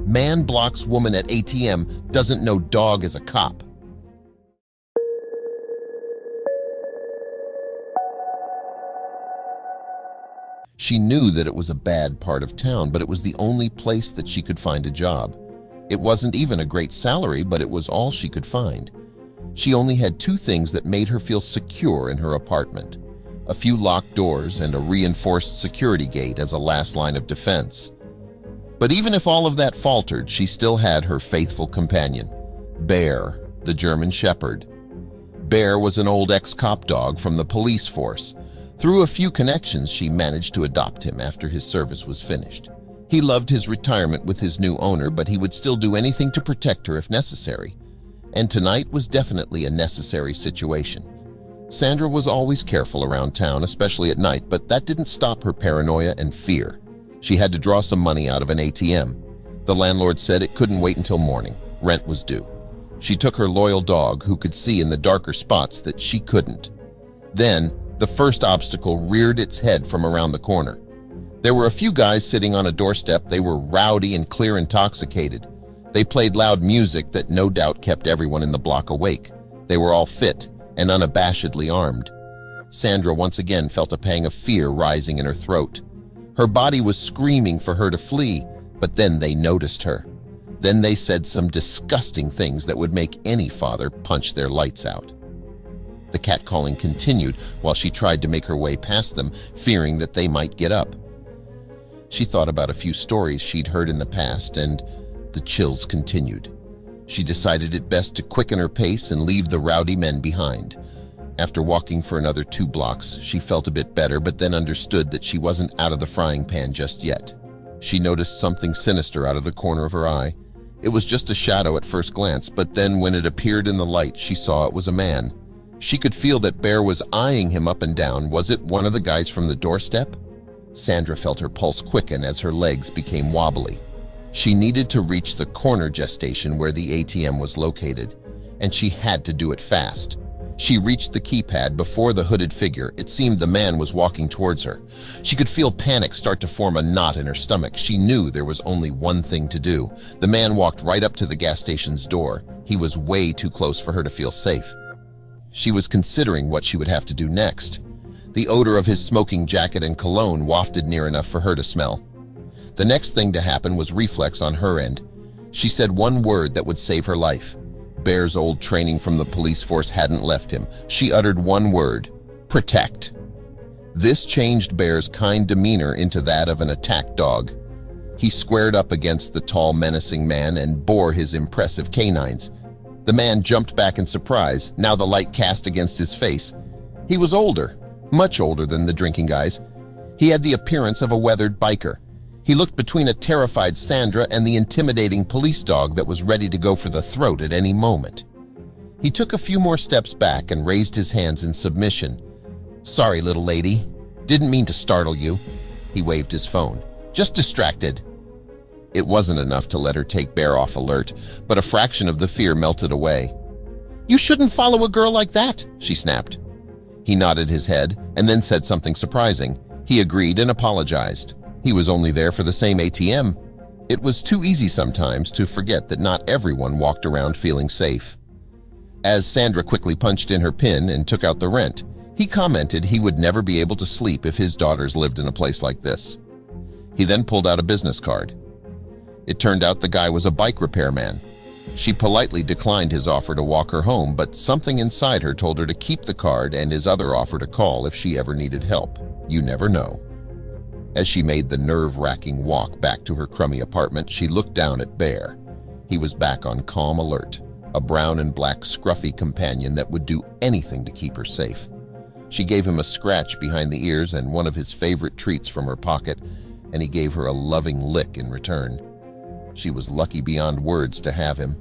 Man blocks woman at ATM, doesn't know dog is a cop. She knew that it was a bad part of town, but it was the only place that she could find a job. It wasn't even a great salary, but it was all she could find. She only had two things that made her feel secure in her apartment: a few locked doors and a reinforced security gate as a last line of defense. But even if all of that faltered, she still had her faithful companion, Bear, the German Shepherd. Bear was an old ex-cop dog from the police force. Through a few connections, she managed to adopt him after his service was finished. He loved his retirement with his new owner, but he would still do anything to protect her if necessary. And tonight was definitely a necessary situation. Sandra was always careful around town, especially at night, but that didn't stop her paranoia and fear. She had to draw some money out of an ATM. The landlord said it couldn't wait until morning. Rent was due. She took her loyal dog, who could see in the darker spots that she couldn't. Then, the first obstacle reared its head from around the corner. There were a few guys sitting on a doorstep. They were rowdy and clear intoxicated. They played loud music that no doubt kept everyone in the block awake. They were all fit and unabashedly armed. Sandra once again felt a pang of fear rising in her throat. Her body was screaming for her to flee, but then they noticed her. Then they said some disgusting things that would make any father punch their lights out. The catcalling continued while she tried to make her way past them, fearing that they might get up. She thought about a few stories she'd heard in the past, and the chills continued. She decided it best to quicken her pace and leave the rowdy men behind. After walking for another 2 blocks, she felt a bit better, but then understood that she wasn't out of the frying pan just yet. She noticed something sinister out of the corner of her eye. It was just a shadow at first glance, but then when it appeared in the light, she saw it was a man. She could feel that Bear was eyeing him up and down. Was it one of the guys from the doorstep? Sandra felt her pulse quicken as her legs became wobbly. She needed to reach the corner gestation where the ATM was located, and she had to do it fast. She reached the keypad before the hooded figure. It seemed the man was walking towards her. She could feel panic start to form a knot in her stomach. She knew there was only one thing to do. The man walked right up to the gas station's door. He was way too close for her to feel safe. She was considering what she would have to do next. The odor of his smoking jacket and cologne wafted near enough for her to smell. The next thing to happen was reflex on her end. She said one word that would save her life. Bear's old training from the police force hadn't left him. She uttered one word: protect. This changed Bear's kind demeanor into that of an attack dog. He squared up against the tall, menacing man and bore his impressive canines. The man jumped back in surprise, now the light cast against his face. He was older, much older than the drinking guys. He had the appearance of a weathered biker. He looked between a terrified Sandra and the intimidating police dog that was ready to go for the throat at any moment. He took a few more steps back and raised his hands in submission. "Sorry, little lady. Didn't mean to startle you." He waved his phone. "Just distracted." It wasn't enough to let her take Bear off alert, but a fraction of the fear melted away. "You shouldn't follow a girl like that," she snapped. He nodded his head and then said something surprising. He agreed and apologized. He was only there for the same ATM. It was too easy sometimes to forget that not everyone walked around feeling safe. As Sandra quickly punched in her PIN and took out the rent, he commented he would never be able to sleep if his daughters lived in a place like this. He then pulled out a business card. It turned out the guy was a bike repairman. She politely declined his offer to walk her home, but something inside her told her to keep the card and his other offer to call if she ever needed help. You never know. As she made the nerve-wracking walk back to her crummy apartment, she looked down at Bear. He was back on calm alert, a brown and black scruffy companion that would do anything to keep her safe. She gave him a scratch behind the ears and one of his favorite treats from her pocket, and he gave her a loving lick in return. She was lucky beyond words to have him.